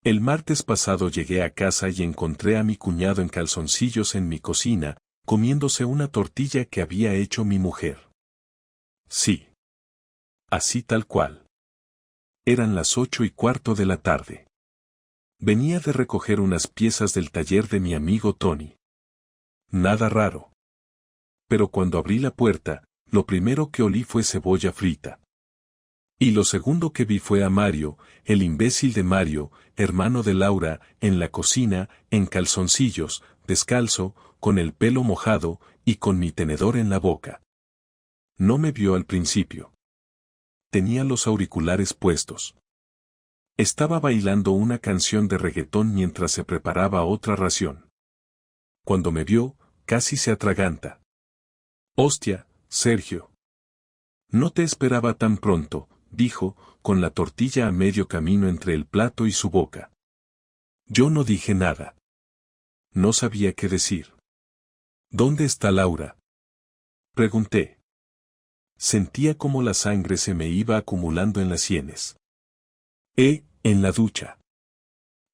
El martes pasado llegué a casa y encontré a mi cuñado en calzoncillos en mi cocina, comiéndose una tortilla que había hecho mi mujer. Sí. Así tal cual. Eran las 8:15 de la tarde. Venía de recoger unas piezas del taller de mi amigo Tony. Nada raro. Pero cuando abrí la puerta, lo primero que olí fue cebolla frita. Y lo segundo que vi fue a Mario, el imbécil de Mario, hermano de Laura, en la cocina, en calzoncillos, descalzo, con el pelo mojado, y con mi tenedor en la boca. No me vio al principio. Tenía los auriculares puestos. Estaba bailando una canción de reggaetón mientras se preparaba otra ración. Cuando me vio, casi se atraganta. «Hostia, Sergio. No te esperaba tan pronto», dijo, con la tortilla a medio camino entre el plato y su boca. Yo no dije nada. No sabía qué decir. «¿Dónde está Laura?», pregunté. Sentía como la sangre se me iba acumulando en las sienes. En la ducha.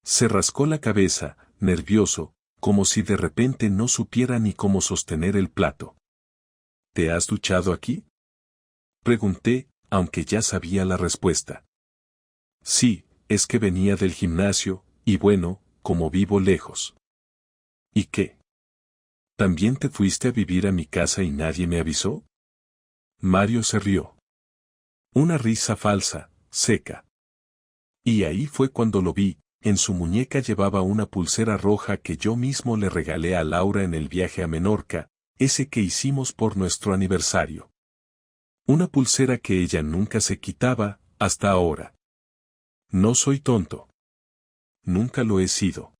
Se rascó la cabeza, nervioso, como si de repente no supiera ni cómo sostener el plato. «¿Te has duchado aquí?», pregunté, aunque ya sabía la respuesta. «Sí, es que venía del gimnasio, y bueno, como vivo lejos». «¿Y qué? ¿También te fuiste a vivir a mi casa y nadie me avisó?». Mario se rió. Una risa falsa, seca. Y ahí fue cuando lo vi. En su muñeca llevaba una pulsera roja que yo mismo le regalé a Laura en el viaje a Menorca, ese que hicimos por nuestro aniversario. Una pulsera que ella nunca se quitaba, hasta ahora. No soy tonto. Nunca lo he sido.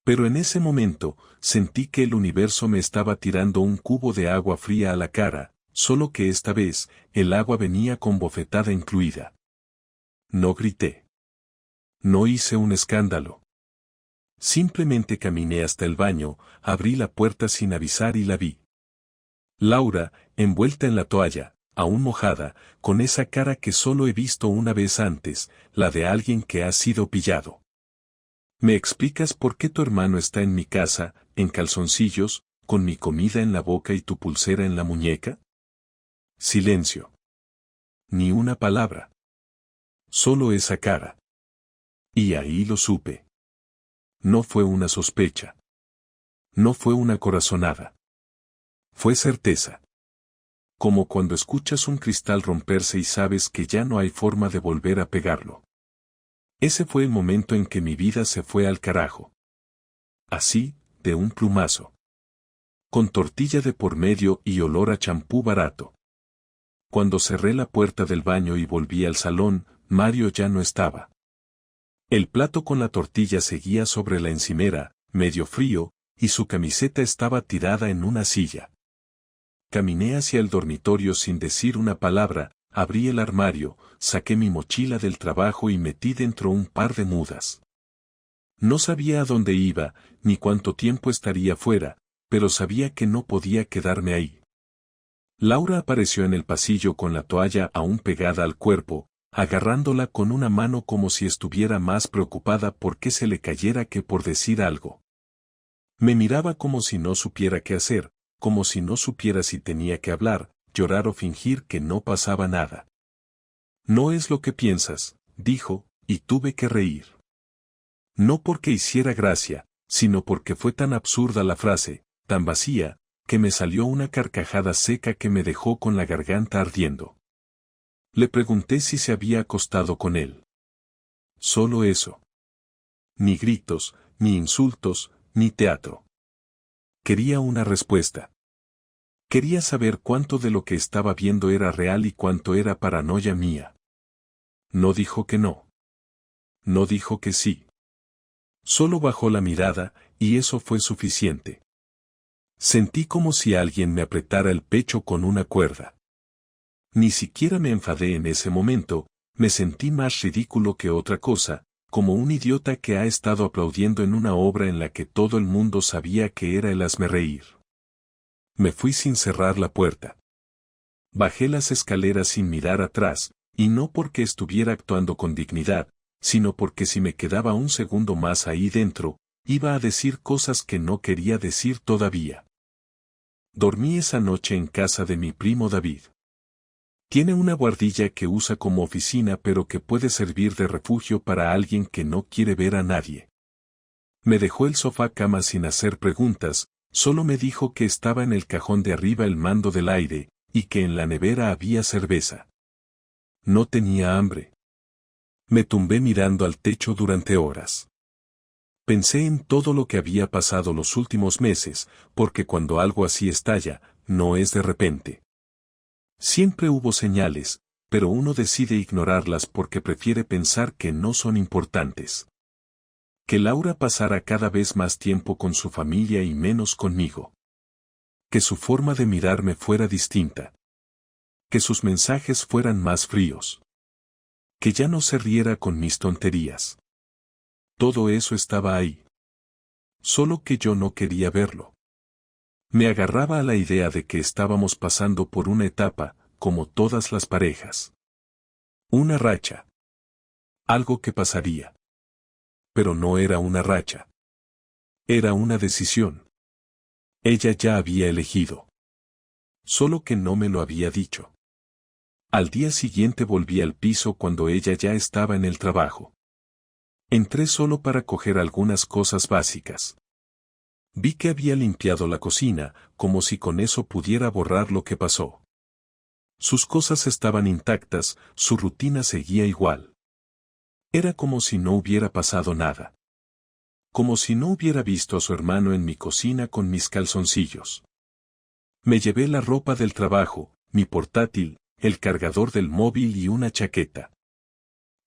Pero en ese momento, sentí que el universo me estaba tirando un cubo de agua fría a la cara, solo que esta vez, el agua venía con bofetada incluida. No grité. No hice un escándalo. Simplemente caminé hasta el baño, abrí la puerta sin avisar y la vi. Laura, envuelta en la toalla, aún mojada, con esa cara que solo he visto una vez antes, la de alguien que ha sido pillado. ¿Me explicas por qué tu hermano está en mi casa, en calzoncillos, con mi comida en la boca y tu pulsera en la muñeca? Silencio. Ni una palabra. Solo esa cara. Y ahí lo supe. No fue una sospecha. No fue una corazonada. Fue certeza. Como cuando escuchas un cristal romperse y sabes que ya no hay forma de volver a pegarlo. Ese fue el momento en que mi vida se fue al carajo. Así, de un plumazo. Con tortilla de por medio y olor a champú barato. Cuando cerré la puerta del baño y volví al salón, Mario ya no estaba. El plato con la tortilla seguía sobre la encimera, medio frío, y su camiseta estaba tirada en una silla. Caminé hacia el dormitorio sin decir una palabra, abrí el armario, saqué mi mochila del trabajo y metí dentro un par de mudas. No sabía a dónde iba, ni cuánto tiempo estaría fuera, pero sabía que no podía quedarme ahí. Laura apareció en el pasillo con la toalla aún pegada al cuerpo, agarrándola con una mano como si estuviera más preocupada por que se le cayera que por decir algo. Me miraba como si no supiera qué hacer, como si no supiera si tenía que hablar, llorar o fingir que no pasaba nada. «No es lo que piensas», dijo, y tuve que reír. No porque hiciera gracia, sino porque fue tan absurda la frase, tan vacía, que me salió una carcajada seca que me dejó con la garganta ardiendo. Le pregunté si se había acostado con él. Solo eso. Ni gritos, ni insultos, ni teatro. Quería una respuesta. Quería saber cuánto de lo que estaba viendo era real y cuánto era paranoia mía. No dijo que no. No dijo que sí. Solo bajó la mirada, y eso fue suficiente. Sentí como si alguien me apretara el pecho con una cuerda. Ni siquiera me enfadé en ese momento, me sentí más ridículo que otra cosa, como un idiota que ha estado aplaudiendo en una obra en la que todo el mundo sabía que era el hazmerreír. Me fui sin cerrar la puerta. Bajé las escaleras sin mirar atrás, y no porque estuviera actuando con dignidad, sino porque si me quedaba un segundo más ahí dentro, iba a decir cosas que no quería decir todavía. Dormí esa noche en casa de mi primo David. Tiene una guardilla que usa como oficina pero que puede servir de refugio para alguien que no quiere ver a nadie. Me dejó el sofá cama sin hacer preguntas, solo me dijo que estaba en el cajón de arriba el mando del aire, y que en la nevera había cerveza. No tenía hambre. Me tumbé mirando al techo durante horas. Pensé en todo lo que había pasado los últimos meses, porque cuando algo así estalla, no es de repente. Siempre hubo señales, pero uno decide ignorarlas porque prefiere pensar que no son importantes. Que Laura pasara cada vez más tiempo con su familia y menos conmigo. Que su forma de mirarme fuera distinta. Que sus mensajes fueran más fríos. Que ya no se riera con mis tonterías. Todo eso estaba ahí. Solo que yo no quería verlo. Me agarraba a la idea de que estábamos pasando por una etapa, como todas las parejas. Una racha. Algo que pasaría. Pero no era una racha. Era una decisión. Ella ya había elegido. Solo que no me lo había dicho. Al día siguiente volví al piso cuando ella ya estaba en el trabajo. Entré solo para coger algunas cosas básicas. Vi que había limpiado la cocina, como si con eso pudiera borrar lo que pasó. Sus cosas estaban intactas, su rutina seguía igual. Era como si no hubiera pasado nada. Como si no hubiera visto a su hermano en mi cocina con mis calzoncillos. Me llevé la ropa del trabajo, mi portátil, el cargador del móvil y una chaqueta.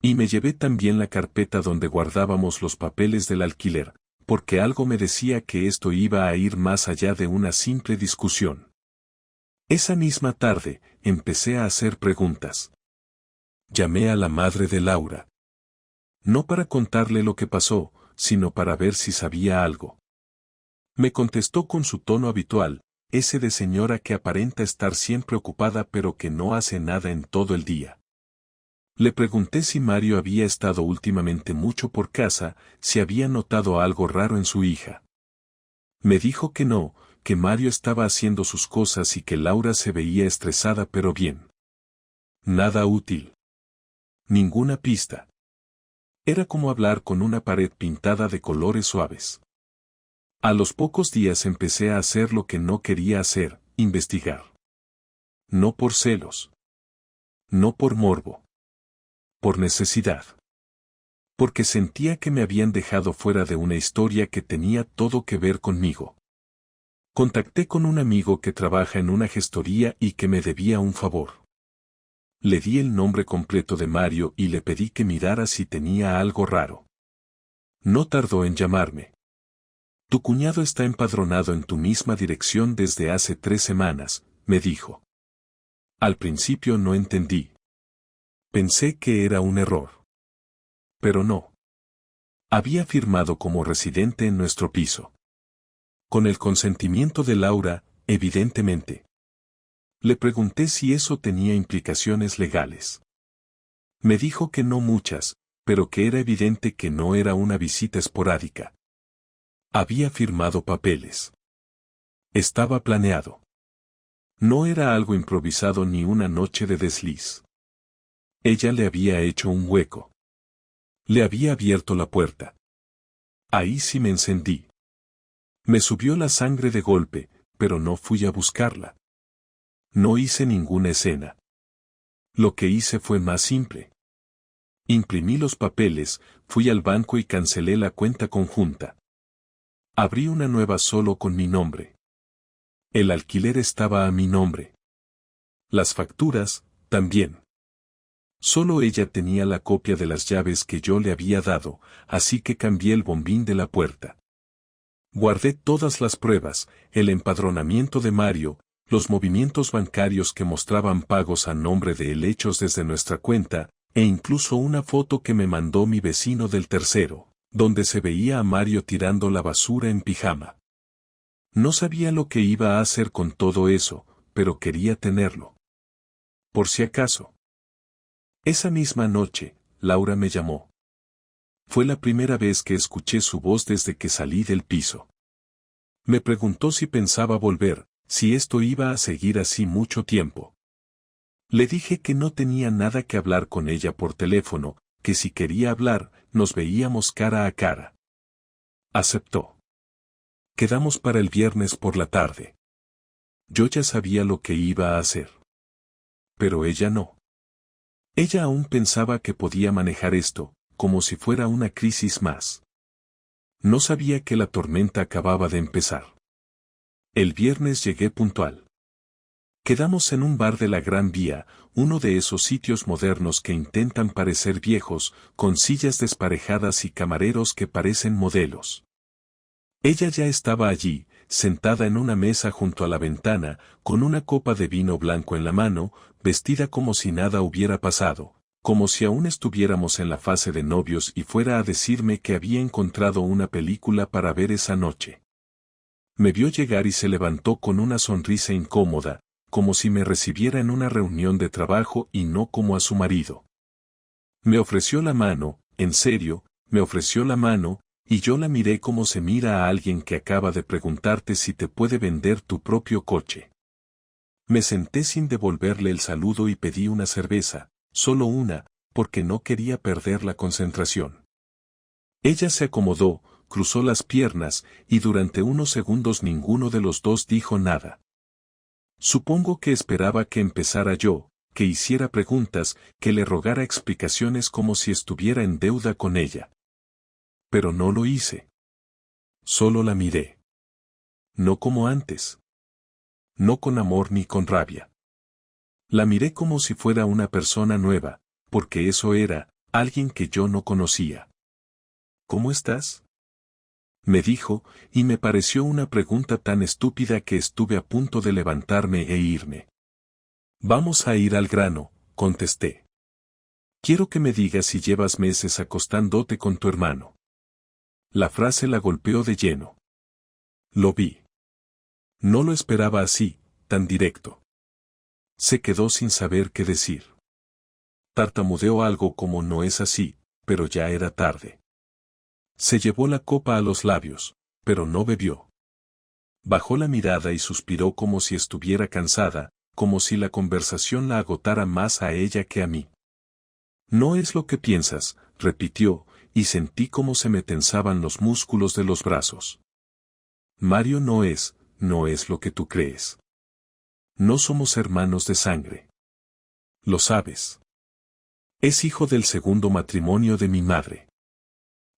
Y me llevé también la carpeta donde guardábamos los papeles del alquiler, porque algo me decía que esto iba a ir más allá de una simple discusión. Esa misma tarde, empecé a hacer preguntas. Llamé a la madre de Laura. No para contarle lo que pasó, sino para ver si sabía algo. Me contestó con su tono habitual, ese de señora que aparenta estar siempre ocupada pero que no hace nada en todo el día. Le pregunté si Mario había estado últimamente mucho por casa, si había notado algo raro en su hija. Me dijo que no, que Mario estaba haciendo sus cosas y que Laura se veía estresada pero bien. Nada útil. Ninguna pista. Era como hablar con una pared pintada de colores suaves. A los pocos días empecé a hacer lo que no quería hacer, investigar. No por celos. No por morbo. Por necesidad. Porque sentía que me habían dejado fuera de una historia que tenía todo que ver conmigo. Contacté con un amigo que trabaja en una gestoría y que me debía un favor. Le di el nombre completo de Mario y le pedí que mirara si tenía algo raro. No tardó en llamarme. Tu cuñado está empadronado en tu misma dirección desde hace 3 semanas, me dijo. Al principio no entendí. Pensé que era un error. Pero no. Había firmado como residente en nuestro piso. Con el consentimiento de Laura, evidentemente. Le pregunté si eso tenía implicaciones legales. Me dijo que no muchas, pero que era evidente que no era una visita esporádica. Había firmado papeles. Estaba planeado. No era algo improvisado ni una noche de desliz. Ella le había hecho un hueco. Le había abierto la puerta. Ahí sí me encendí. Me subió la sangre de golpe, pero no fui a buscarla. No hice ninguna escena. Lo que hice fue más simple. Imprimí los papeles, fui al banco y cancelé la cuenta conjunta. Abrí una nueva solo con mi nombre. El alquiler estaba a mi nombre. Las facturas, también. Solo ella tenía la copia de las llaves que yo le había dado, así que cambié el bombín de la puerta. Guardé todas las pruebas, el empadronamiento de Mario, los movimientos bancarios que mostraban pagos a nombre de él hechos desde nuestra cuenta, e incluso una foto que me mandó mi vecino del tercero, donde se veía a Mario tirando la basura en pijama. No sabía lo que iba a hacer con todo eso, pero quería tenerlo. Por si acaso. Esa misma noche, Laura me llamó. fue la primera vez que escuché su voz desde que salí del piso. Me preguntó si pensaba volver, si esto iba a seguir así mucho tiempo. Le dije que no tenía nada que hablar con ella por teléfono, que si quería hablar, nos veíamos cara a cara. Aceptó. Quedamos para el viernes por la tarde. Yo ya sabía lo que iba a hacer. Pero ella no. Ella aún pensaba que podía manejar esto, como si fuera una crisis más. No sabía que la tormenta acababa de empezar. El viernes llegué puntual. Quedamos en un bar de la Gran Vía, uno de esos sitios modernos que intentan parecer viejos, con sillas desparejadas y camareros que parecen modelos. Ella ya estaba allí, sentada en una mesa junto a la ventana, con una copa de vino blanco en la mano, vestida como si nada hubiera pasado, como si aún estuviéramos en la fase de novios y fuera a decirme que había encontrado una película para ver esa noche. Me vio llegar y se levantó con una sonrisa incómoda, como si me recibiera en una reunión de trabajo y no como a su marido. Me ofreció la mano, en serio, me ofreció la mano, y yo la miré como se mira a alguien que acaba de preguntarte si te puede vender tu propio coche. Me senté sin devolverle el saludo y pedí una cerveza, solo una, porque no quería perder la concentración. Ella se acomodó, cruzó las piernas, y durante unos segundos ninguno de los dos dijo nada. Supongo que esperaba que empezara yo, que hiciera preguntas, que le rogara explicaciones como si estuviera en deuda con ella. Pero no lo hice. Solo la miré. No como antes. No con amor ni con rabia. La miré como si fuera una persona nueva, porque eso era, alguien que yo no conocía. ¿Cómo estás?, me dijo, y me pareció una pregunta tan estúpida que estuve a punto de levantarme e irme. Vamos a ir al grano, contesté. Quiero que me digas si llevas meses acostándote con tu hermano. La frase la golpeó de lleno. Lo vi. No lo esperaba así, tan directo. Se quedó sin saber qué decir. Tartamudeó algo como no es así, pero ya era tarde. Se llevó la copa a los labios, pero no bebió. Bajó la mirada y suspiró como si estuviera cansada, como si la conversación la agotara más a ella que a mí. No es lo que piensas, repitió, y sentí cómo se me tensaban los músculos de los brazos. Mario no es lo que tú crees. No somos hermanos de sangre. Lo sabes. Es hijo del segundo matrimonio de mi madre.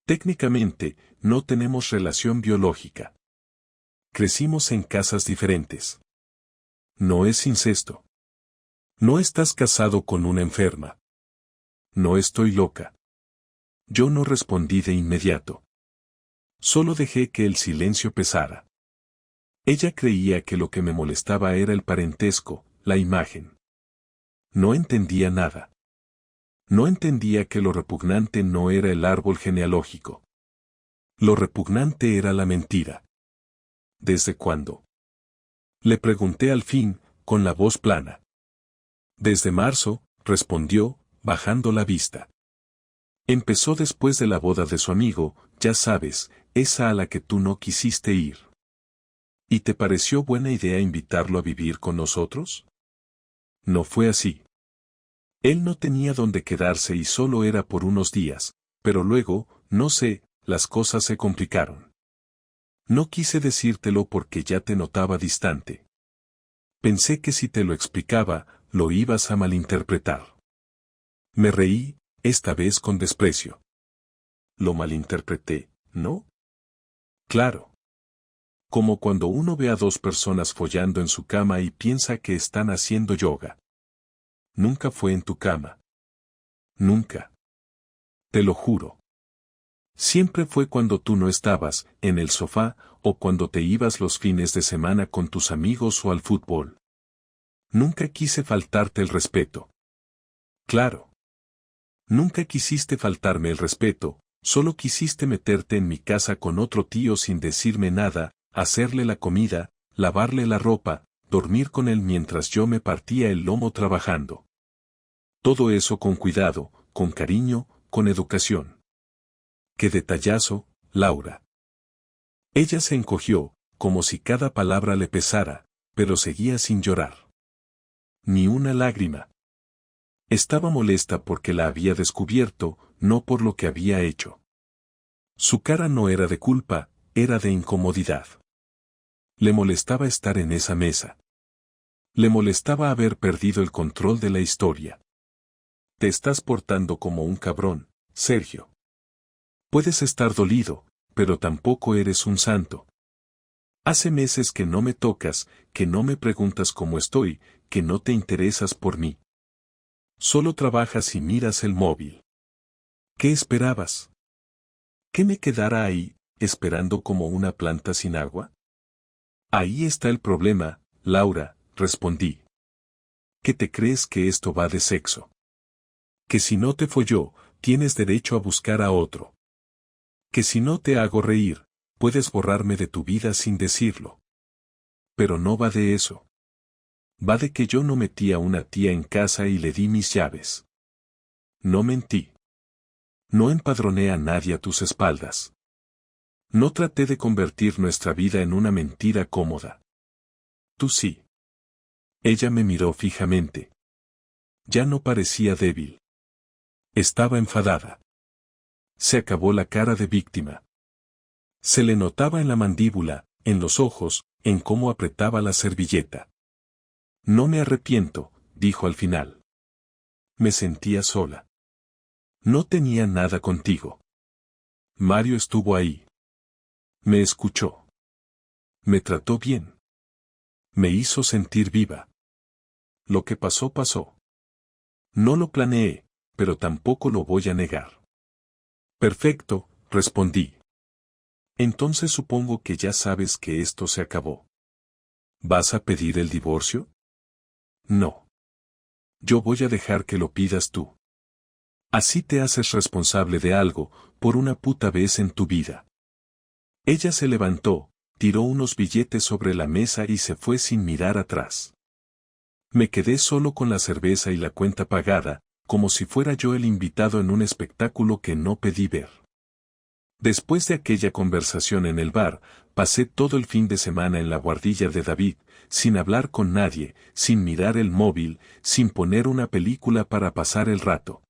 Técnicamente, no tenemos relación biológica. Crecimos en casas diferentes. No es incesto. No estás casado con una enferma. No estoy loca. Yo no respondí de inmediato. Solo dejé que el silencio pesara. Ella creía que lo que me molestaba era el parentesco, la imagen. No entendía nada. No entendía que lo repugnante no era el árbol genealógico. Lo repugnante era la mentira. ¿Desde cuándo?, le pregunté al fin, con la voz plana. Desde marzo, respondió, bajando la vista. Empezó después de la boda de su amigo, ya sabes, esa a la que tú no quisiste ir. ¿Y te pareció buena idea invitarlo a vivir con nosotros? No fue así. Él no tenía dónde quedarse y solo era por unos días, pero luego, no sé, las cosas se complicaron. No quise decírtelo porque ya te notaba distante. Pensé que si te lo explicaba, lo ibas a malinterpretar. Me reí, esta vez con desprecio. Lo malinterpreté, ¿no? Claro. Como cuando uno ve a dos personas follando en su cama y piensa que están haciendo yoga. Nunca fue en tu cama. Nunca. Te lo juro. Siempre fue cuando tú no estabas, en el sofá, o cuando te ibas los fines de semana con tus amigos o al fútbol. Nunca quise faltarte el respeto. Claro. Nunca quisiste faltarme el respeto, solo quisiste meterte en mi casa con otro tío sin decirme nada, hacerle la comida, lavarle la ropa, dormir con él mientras yo me partía el lomo trabajando. Todo eso con cuidado, con cariño, con educación. Qué detallazo, Laura. Ella se encogió, como si cada palabra le pesara, pero seguía sin llorar. Ni una lágrima. Estaba molesta porque la había descubierto, no por lo que había hecho. Su cara no era de culpa, era de incomodidad. Le molestaba estar en esa mesa. Le molestaba haber perdido el control de la historia. Te estás portando como un cabrón, Sergio. Puedes estar dolido, pero tampoco eres un santo. Hace meses que no me tocas, que no me preguntas cómo estoy, que no te interesas por mí. Solo trabajas y miras el móvil. ¿Qué esperabas? ¿Que me quedara ahí, esperando como una planta sin agua? Ahí está el problema, Laura, respondí. ¿Qué te crees que esto va de sexo? Que si no te folló, tienes derecho a buscar a otro. Que si no te hago reír, puedes borrarme de tu vida sin decirlo. Pero no va de eso. Va de que yo no metí a una tía en casa y le di mis llaves. No mentí. No empadroné a nadie a tus espaldas. No traté de convertir nuestra vida en una mentira cómoda. Tú sí. Ella me miró fijamente. Ya no parecía débil. Estaba enfadada. Se acabó la cara de víctima. Se le notaba en la mandíbula, en los ojos, en cómo apretaba la servilleta. No me arrepiento, dijo al final. Me sentía sola. No tenía nada contigo. Mario estuvo ahí. Me escuchó. Me trató bien. Me hizo sentir viva. Lo que pasó pasó. No lo planeé, pero tampoco lo voy a negar. Perfecto, respondí. Entonces supongo que ya sabes que esto se acabó. ¿Vas a pedir el divorcio? No. Yo voy a dejar que lo pidas tú. Así te haces responsable de algo, por una puta vez en tu vida. Ella se levantó, tiró unos billetes sobre la mesa y se fue sin mirar atrás. Me quedé solo con la cerveza y la cuenta pagada, como si fuera yo el invitado en un espectáculo que no pedí ver. Después de aquella conversación en el bar, pasé todo el fin de semana en la guardilla de David, sin hablar con nadie, sin mirar el móvil, sin poner una película para pasar el rato.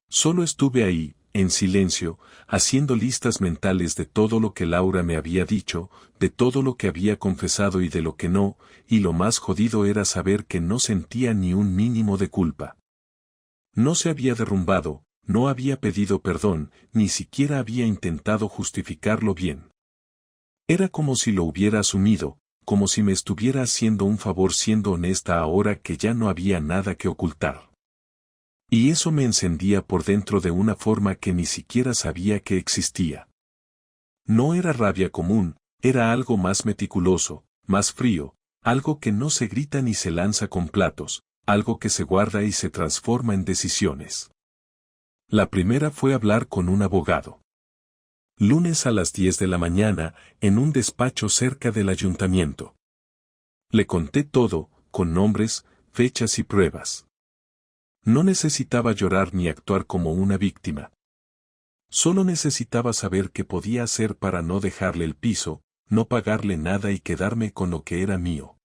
Solo estuve ahí, en silencio, haciendo listas mentales de todo lo que Laura me había dicho, de todo lo que había confesado y de lo que no, y lo más jodido era saber que no sentía ni un mínimo de culpa. No se había derrumbado, no había pedido perdón, ni siquiera había intentado justificarlo bien. Era como si lo hubiera asumido, como si me estuviera haciendo un favor siendo honesta ahora que ya no había nada que ocultar. Y eso me encendía por dentro de una forma que ni siquiera sabía que existía. No era rabia común, era algo más meticuloso, más frío, algo que no se grita ni se lanza con platos, algo que se guarda y se transforma en decisiones. La primera fue hablar con un abogado. Lunes a las 10 de la mañana, en un despacho cerca del ayuntamiento. Le conté todo, con nombres, fechas y pruebas. No necesitaba llorar ni actuar como una víctima. Solo necesitaba saber qué podía hacer para no dejarle el piso, no pagarle nada y quedarme con lo que era mío.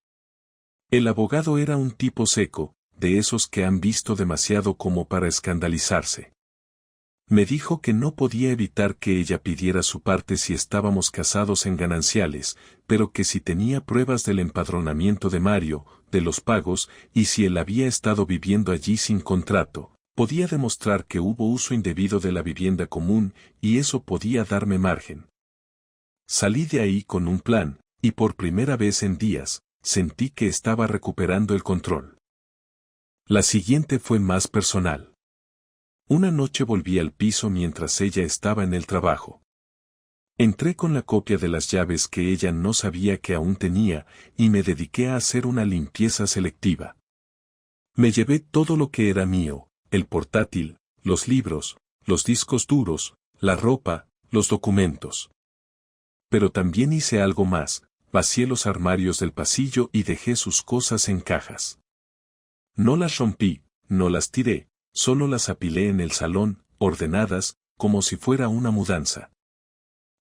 El abogado era un tipo seco, de esos que han visto demasiado como para escandalizarse. Me dijo que no podía evitar que ella pidiera su parte si estábamos casados en gananciales, pero que si tenía pruebas del empadronamiento de Mario, de los pagos, y si él había estado viviendo allí sin contrato, podía demostrar que hubo uso indebido de la vivienda común, y eso podía darme margen. Salí de ahí con un plan, y por primera vez en días, sentí que estaba recuperando el control. La siguiente fue más personal. Una noche volví al piso mientras ella estaba en el trabajo. Entré con la copia de las llaves que ella no sabía que aún tenía, y me dediqué a hacer una limpieza selectiva. Me llevé todo lo que era mío, el portátil, los libros, los discos duros, la ropa, los documentos. Pero también hice algo más, vacié los armarios del pasillo y dejé sus cosas en cajas. No las rompí, no las tiré, solo las apilé en el salón, ordenadas, como si fuera una mudanza.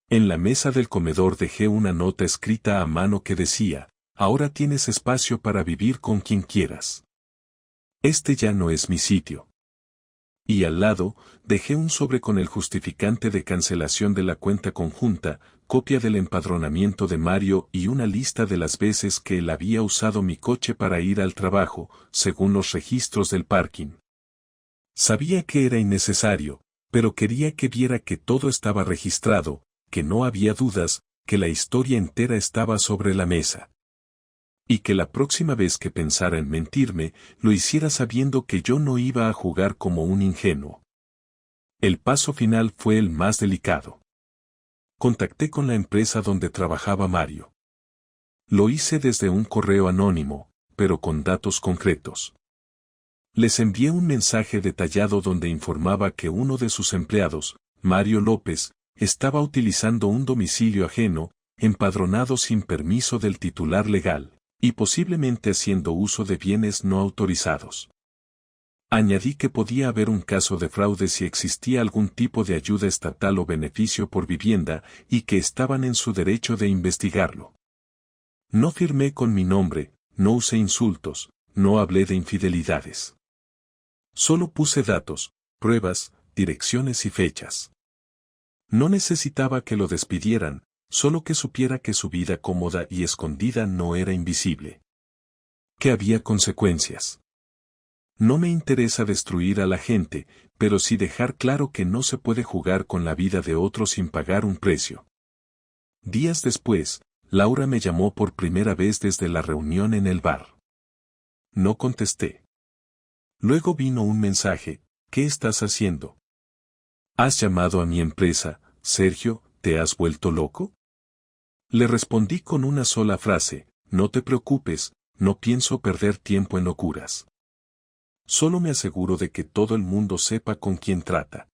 En la mesa del comedor dejé una nota escrita a mano que decía: ahora tienes espacio para vivir con quien quieras. Este ya no es mi sitio. Y al lado, dejé un sobre con el justificante de cancelación de la cuenta conjunta, copia del empadronamiento de Mario y una lista de las veces que él había usado mi coche para ir al trabajo, según los registros del parking. Sabía que era innecesario, pero quería que viera que todo estaba registrado, que no había dudas, que la historia entera estaba sobre la mesa. Y que la próxima vez que pensara en mentirme, lo hiciera sabiendo que yo no iba a jugar como un ingenuo. El paso final fue el más delicado. Contacté con la empresa donde trabajaba Mario. Lo hice desde un correo anónimo, pero con datos concretos. Les envié un mensaje detallado donde informaba que uno de sus empleados, Mario López, estaba utilizando un domicilio ajeno, empadronado sin permiso del titular legal, y posiblemente haciendo uso de bienes no autorizados. Añadí que podía haber un caso de fraude si existía algún tipo de ayuda estatal o beneficio por vivienda, y que estaban en su derecho de investigarlo. No firmé con mi nombre, no usé insultos, no hablé de infidelidades. Solo puse datos, pruebas, direcciones y fechas. No necesitaba que lo despidieran, solo que supiera que su vida cómoda y escondida no era invisible. Que había consecuencias. No me interesa destruir a la gente, pero sí dejar claro que no se puede jugar con la vida de otro sin pagar un precio. Días después, Laura me llamó por primera vez desde la reunión en el bar. No contesté. Luego vino un mensaje: ¿qué estás haciendo? ¿Has llamado a mi empresa, Sergio? ¿Te has vuelto loco? Le respondí con una sola frase: no te preocupes, no pienso perder tiempo en locuras. Solo me aseguro de que todo el mundo sepa con quién trata.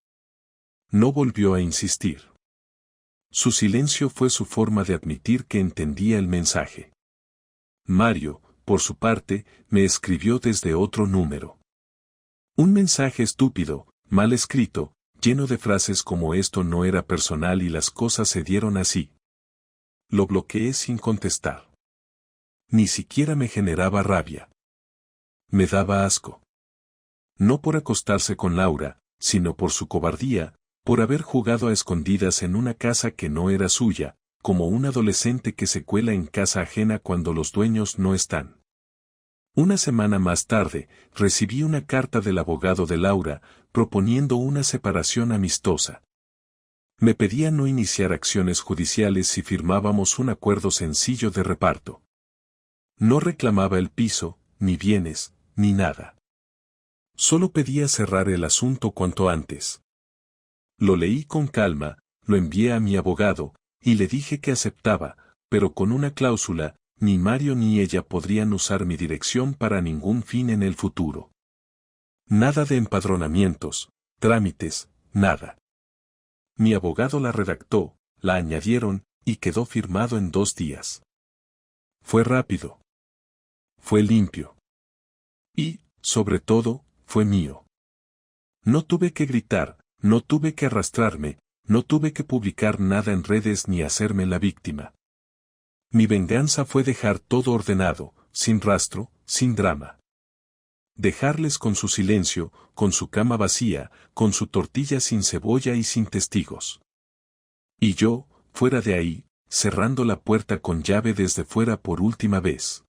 No volvió a insistir. Su silencio fue su forma de admitir que entendía el mensaje. Mario, por su parte, me escribió desde otro número. Un mensaje estúpido, mal escrito, lleno de frases como esto no era personal y las cosas se dieron así. Lo bloqueé sin contestar. Ni siquiera me generaba rabia. Me daba asco. No por acostarse con Laura, sino por su cobardía, por haber jugado a escondidas en una casa que no era suya, como un adolescente que se cuela en casa ajena cuando los dueños no están. Una semana más tarde, recibí una carta del abogado de Laura, proponiendo una separación amistosa. Me pedía no iniciar acciones judiciales si firmábamos un acuerdo sencillo de reparto. No reclamaba el piso, ni bienes, ni nada. Solo pedía cerrar el asunto cuanto antes. Lo leí con calma, lo envié a mi abogado, y le dije que aceptaba, pero con una cláusula: ni Mario ni ella podrían usar mi dirección para ningún fin en el futuro. Nada de empadronamientos, trámites, nada. Mi abogado la redactó, la añadieron, y quedó firmado en 2 días. Fue rápido. Fue limpio. Y, sobre todo, fue mío. No tuve que gritar, no tuve que arrastrarme, no tuve que publicar nada en redes ni hacerme la víctima. Mi venganza fue dejar todo ordenado, sin rastro, sin drama. Dejarles con su silencio, con su cama vacía, con su tortilla sin cebolla y sin testigos. Y yo, fuera de ahí, cerrando la puerta con llave desde fuera por última vez.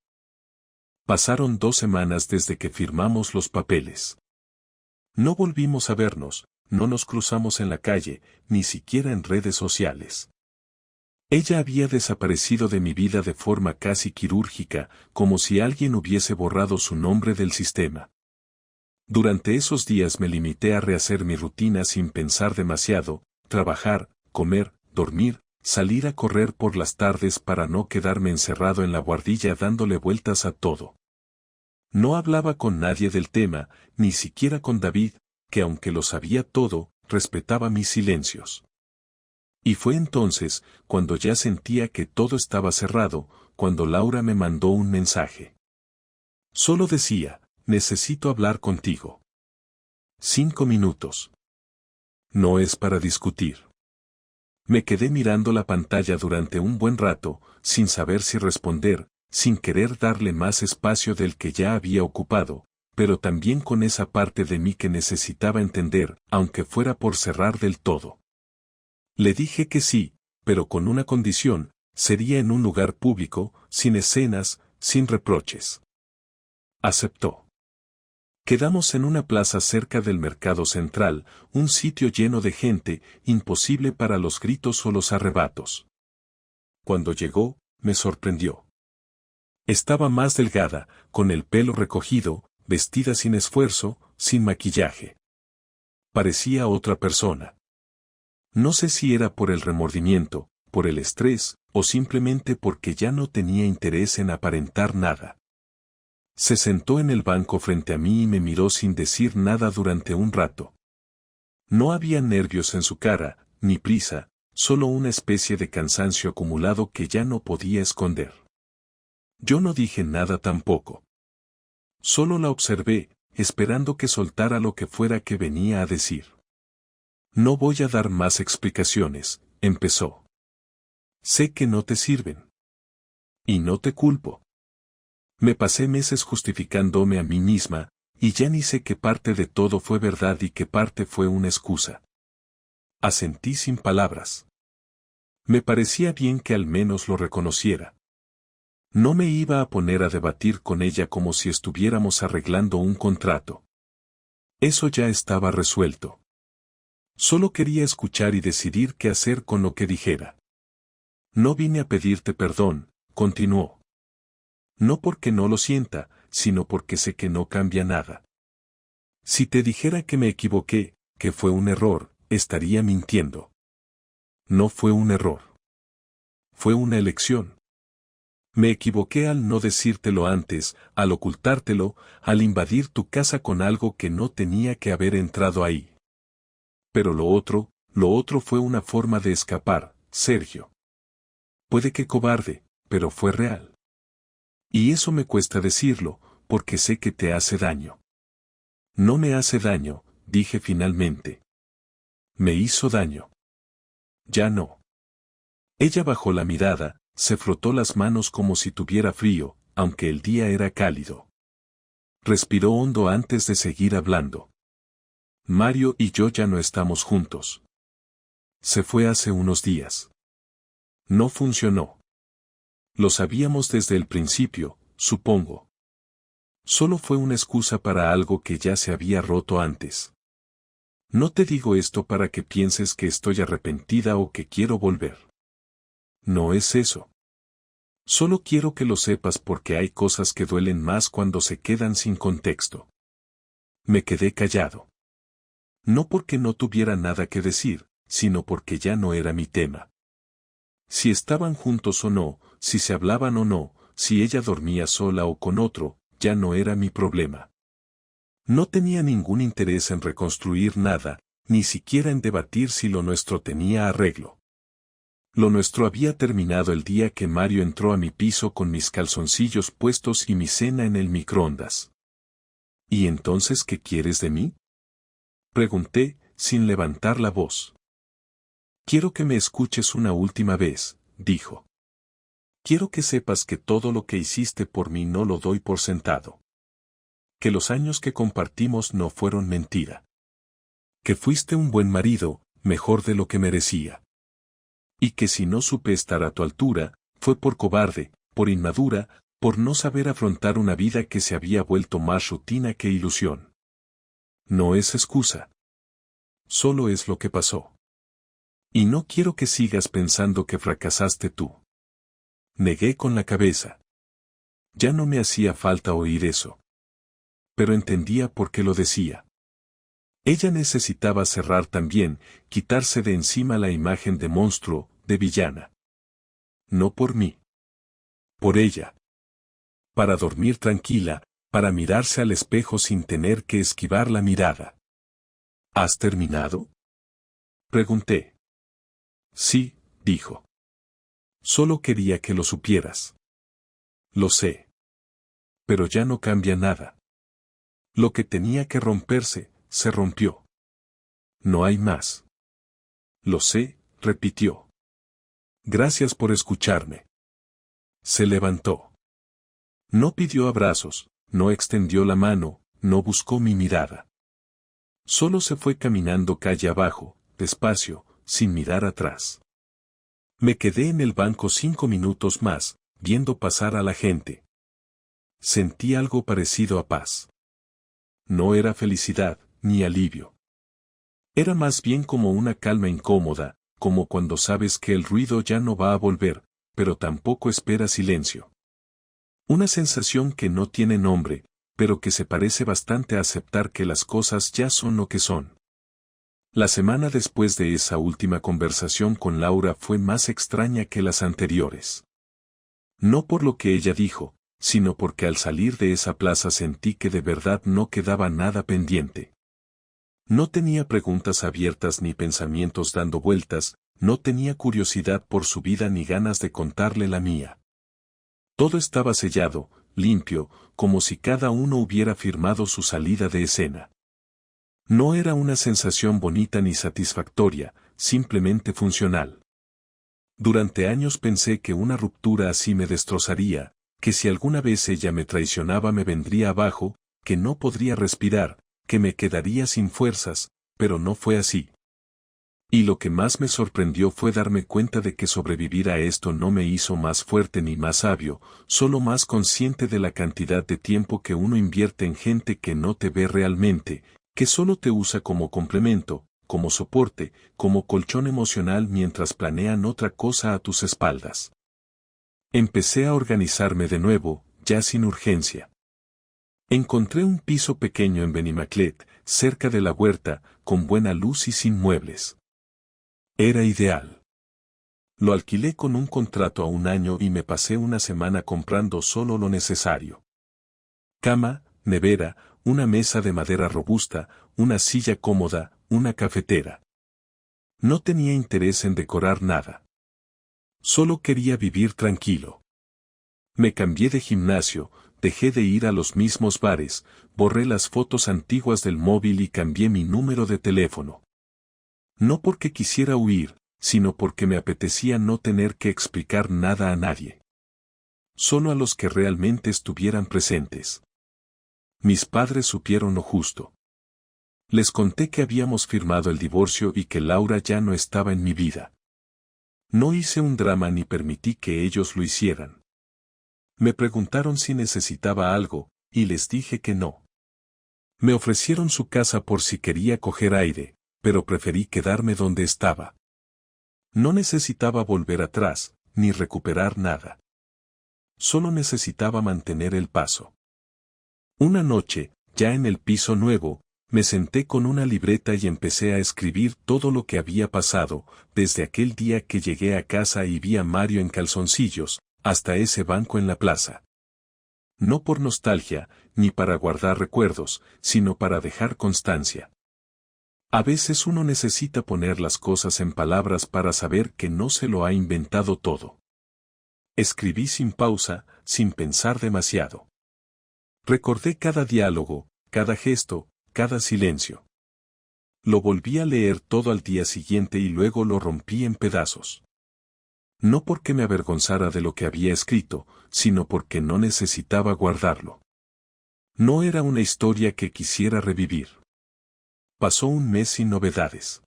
Pasaron 2 semanas desde que firmamos los papeles. No volvimos a vernos, no nos cruzamos en la calle, ni siquiera en redes sociales. Ella había desaparecido de mi vida de forma casi quirúrgica, como si alguien hubiese borrado su nombre del sistema. Durante esos días me limité a rehacer mi rutina sin pensar demasiado: trabajar, comer, dormir, salir a correr por las tardes para no quedarme encerrado en la buhardilla dándole vueltas a todo. No hablaba con nadie del tema, ni siquiera con David, que aunque lo sabía todo, respetaba mis silencios. Y fue entonces, cuando ya sentía que todo estaba cerrado, cuando Laura me mandó un mensaje. Solo decía: necesito hablar contigo. 5 minutos. No es para discutir. Me quedé mirando la pantalla durante un buen rato, sin saber si responder, sin querer darle más espacio del que ya había ocupado, pero también con esa parte de mí que necesitaba entender, aunque fuera por cerrar del todo. Le dije que sí, pero con una condición: sería en un lugar público, sin escenas, sin reproches. Aceptó. Quedamos en una plaza cerca del mercado central, un sitio lleno de gente, imposible para los gritos o los arrebatos. Cuando llegó, me sorprendió. Estaba más delgada, con el pelo recogido, vestida sin esfuerzo, sin maquillaje. Parecía otra persona. No sé si era por el remordimiento, por el estrés, o simplemente porque ya no tenía interés en aparentar nada. Se sentó en el banco frente a mí y me miró sin decir nada durante un rato. No había nervios en su cara, ni prisa, solo una especie de cansancio acumulado que ya no podía esconder. Yo no dije nada tampoco. Solo la observé, esperando que soltara lo que fuera que venía a decir. No voy a dar más explicaciones, empezó. Sé que no te sirven. Y no te culpo. Me pasé meses justificándome a mí misma, y ya ni sé qué parte de todo fue verdad y qué parte fue una excusa. Asentí sin palabras. Me parecía bien que al menos lo reconociera. No me iba a poner a debatir con ella como si estuviéramos arreglando un contrato. Eso ya estaba resuelto. Solo quería escuchar y decidir qué hacer con lo que dijera. No vine a pedirte perdón, continuó. No porque no lo sienta, sino porque sé que no cambia nada. Si te dijera que me equivoqué, que fue un error, estaría mintiendo. No fue un error. Fue una elección. Me equivoqué al no decírtelo antes, al ocultártelo, al invadir tu casa con algo que no tenía que haber entrado ahí. Pero lo otro fue una forma de escapar, Sergio. Puede que cobarde, pero fue real. Y eso me cuesta decirlo, porque sé que te hace daño. No me hace daño, dije finalmente. Me hizo daño. Ya no. Ella bajó la mirada, se frotó las manos como si tuviera frío, aunque el día era cálido. Respiró hondo antes de seguir hablando. Mario y yo ya no estamos juntos. Se fue hace unos días. No funcionó. Lo sabíamos desde el principio, supongo. Solo fue una excusa para algo que ya se había roto antes. No te digo esto para que pienses que estoy arrepentida o que quiero volver. No es eso. Solo quiero que lo sepas porque hay cosas que duelen más cuando se quedan sin contexto. Me quedé callado. No porque no tuviera nada que decir, sino porque ya no era mi tema. Si estaban juntos o no, si se hablaban o no, si ella dormía sola o con otro, ya no era mi problema. No tenía ningún interés en reconstruir nada, ni siquiera en debatir si lo nuestro tenía arreglo. Lo nuestro había terminado el día que Mario entró a mi piso con mis calzoncillos puestos y mi cena en el microondas. ¿Y entonces qué quieres de mí? Pregunté, sin levantar la voz. Quiero que me escuches una última vez, dijo. Quiero que sepas que todo lo que hiciste por mí no lo doy por sentado. Que los años que compartimos no fueron mentira. Que fuiste un buen marido, mejor de lo que merecía. Y que si no supe estar a tu altura, fue por cobarde, por inmadura, por no saber afrontar una vida que se había vuelto más rutina que ilusión. No es excusa. Solo es lo que pasó. Y no quiero que sigas pensando que fracasaste tú. Negué con la cabeza. Ya no me hacía falta oír eso. Pero entendía por qué lo decía. Ella necesitaba cerrar también, quitarse de encima la imagen de monstruo, de villana. No por mí. Por ella. Para dormir tranquila, para mirarse al espejo sin tener que esquivar la mirada. ¿Has terminado? Pregunté. Sí, dijo. Solo quería que lo supieras. Lo sé. Pero ya no cambia nada. Lo que tenía que romperse, se rompió. No hay más. Lo sé, repitió. Gracias por escucharme. Se levantó. No pidió abrazos, no extendió la mano, no buscó mi mirada. Solo se fue caminando calle abajo, despacio, sin mirar atrás. Me quedé en el banco 5 minutos más, viendo pasar a la gente. Sentí algo parecido a paz. No era felicidad, ni alivio. Era más bien como una calma incómoda, como cuando sabes que el ruido ya no va a volver, pero tampoco espera silencio. Una sensación que no tiene nombre, pero que se parece bastante a aceptar que las cosas ya son lo que son. La semana después de esa última conversación con Laura fue más extraña que las anteriores. No por lo que ella dijo, sino porque al salir de esa plaza sentí que de verdad no quedaba nada pendiente. No tenía preguntas abiertas ni pensamientos dando vueltas, no tenía curiosidad por su vida ni ganas de contarle la mía. Todo estaba sellado, limpio, como si cada uno hubiera firmado su salida de escena. No era una sensación bonita ni satisfactoria, simplemente funcional. Durante años pensé que una ruptura así me destrozaría, que si alguna vez ella me traicionaba me vendría abajo, que no podría respirar, que me quedaría sin fuerzas, pero no fue así. Y lo que más me sorprendió fue darme cuenta de que sobrevivir a esto no me hizo más fuerte ni más sabio, solo más consciente de la cantidad de tiempo que uno invierte en gente que no te ve realmente, que solo te usa como complemento, como soporte, como colchón emocional mientras planean otra cosa a tus espaldas. Empecé a organizarme de nuevo, ya sin urgencia. Encontré un piso pequeño en Benimaclet, cerca de la huerta, con buena luz y sin muebles. Era ideal. Lo alquilé con un contrato a 1 año y me pasé una semana comprando solo lo necesario. Cama, nevera, una mesa de madera robusta, una silla cómoda, una cafetera. No tenía interés en decorar nada. Solo quería vivir tranquilo. Me cambié de gimnasio, dejé de ir a los mismos bares, borré las fotos antiguas del móvil y cambié mi número de teléfono. No porque quisiera huir, sino porque me apetecía no tener que explicar nada a nadie. Solo a los que realmente estuvieran presentes. Mis padres supieron lo justo. Les conté que habíamos firmado el divorcio y que Laura ya no estaba en mi vida. No hice un drama ni permití que ellos lo hicieran. Me preguntaron si necesitaba algo, y les dije que no. Me ofrecieron su casa por si quería coger aire, pero preferí quedarme donde estaba. No necesitaba volver atrás, ni recuperar nada. Solo necesitaba mantener el paso. Una noche, ya en el piso nuevo, me senté con una libreta y empecé a escribir todo lo que había pasado, desde aquel día que llegué a casa y vi a Mario en calzoncillos, hasta ese banco en la plaza. No por nostalgia, ni para guardar recuerdos, sino para dejar constancia. A veces uno necesita poner las cosas en palabras para saber que no se lo ha inventado todo. Escribí sin pausa, sin pensar demasiado. Recordé cada diálogo, cada gesto, cada silencio. Lo volví a leer todo al día siguiente y luego lo rompí en pedazos. No porque me avergonzara de lo que había escrito, sino porque no necesitaba guardarlo. No era una historia que quisiera revivir. Pasó un mes sin novedades.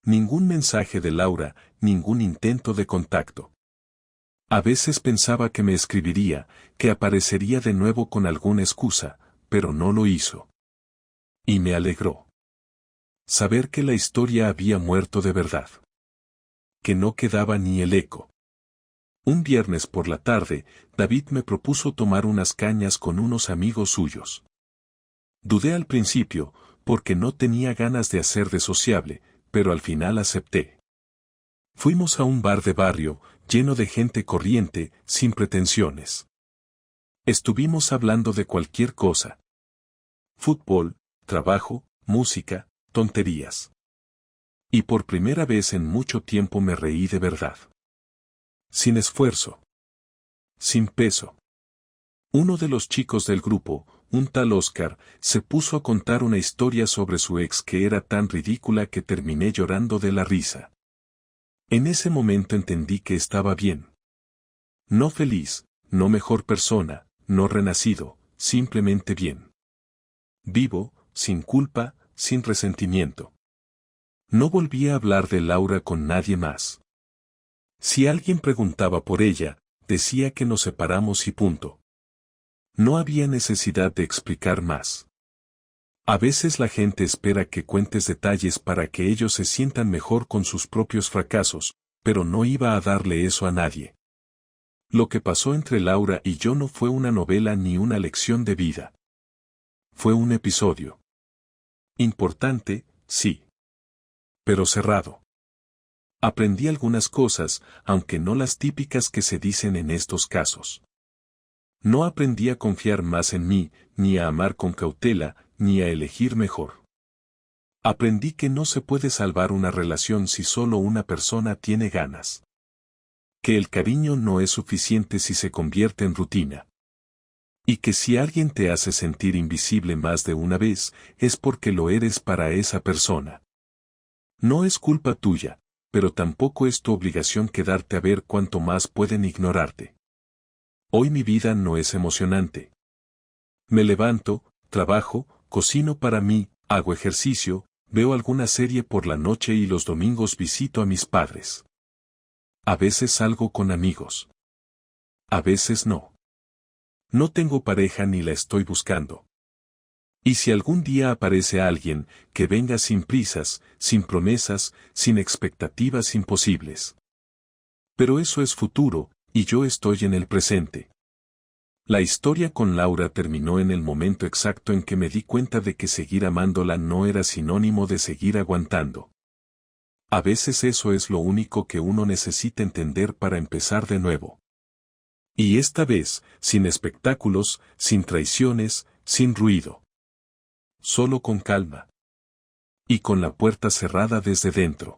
Ningún mensaje de Laura, ningún intento de contacto. A veces pensaba que me escribiría, que aparecería de nuevo con alguna excusa, pero no lo hizo. Y me alegró. Saber que la historia había muerto de verdad. Que no quedaba ni el eco. Un viernes por la tarde, David me propuso tomar unas cañas con unos amigos suyos. Dudé al principio, porque no tenía ganas de hacer de sociable, pero al final acepté. Fuimos a un bar de barrio, lleno de gente corriente, sin pretensiones. Estuvimos hablando de cualquier cosa. Fútbol, trabajo, música, tonterías. Y por primera vez en mucho tiempo me reí de verdad. Sin esfuerzo. Sin peso. Uno de los chicos del grupo, un tal Oscar, se puso a contar una historia sobre su ex que era tan ridícula que terminé llorando de la risa. En ese momento entendí que estaba bien. No feliz, no mejor persona, no renacido, simplemente bien. Vivo, sin culpa, sin resentimiento. No volví a hablar de Laura con nadie más. Si alguien preguntaba por ella, decía que nos separamos y punto. No había necesidad de explicar más. A veces la gente espera que cuentes detalles para que ellos se sientan mejor con sus propios fracasos, pero no iba a darle eso a nadie. Lo que pasó entre Laura y yo no fue una novela ni una lección de vida. Fue un episodio. Importante, sí. Pero cerrado. Aprendí algunas cosas, aunque no las típicas que se dicen en estos casos. No aprendí a confiar más en mí, ni a amar con cautela, ni a elegir mejor. Aprendí que no se puede salvar una relación si solo una persona tiene ganas. Que el cariño no es suficiente si se convierte en rutina. Y que si alguien te hace sentir invisible más de una vez, es porque lo eres para esa persona. No es culpa tuya, pero tampoco es tu obligación quedarte a ver cuánto más pueden ignorarte. Hoy mi vida no es emocionante. Me levanto, trabajo, cocino para mí, hago ejercicio, veo alguna serie por la noche y los domingos visito a mis padres. A veces salgo con amigos. A veces no. No tengo pareja ni la estoy buscando. Y si algún día aparece alguien, que venga sin prisas, sin promesas, sin expectativas imposibles. Pero eso es futuro, y yo estoy en el presente. La historia con Laura terminó en el momento exacto en que me di cuenta de que seguir amándola no era sinónimo de seguir aguantando. A veces eso es lo único que uno necesita entender para empezar de nuevo. Y esta vez, sin espectáculos, sin traiciones, sin ruido. Solo con calma. Y con la puerta cerrada desde dentro.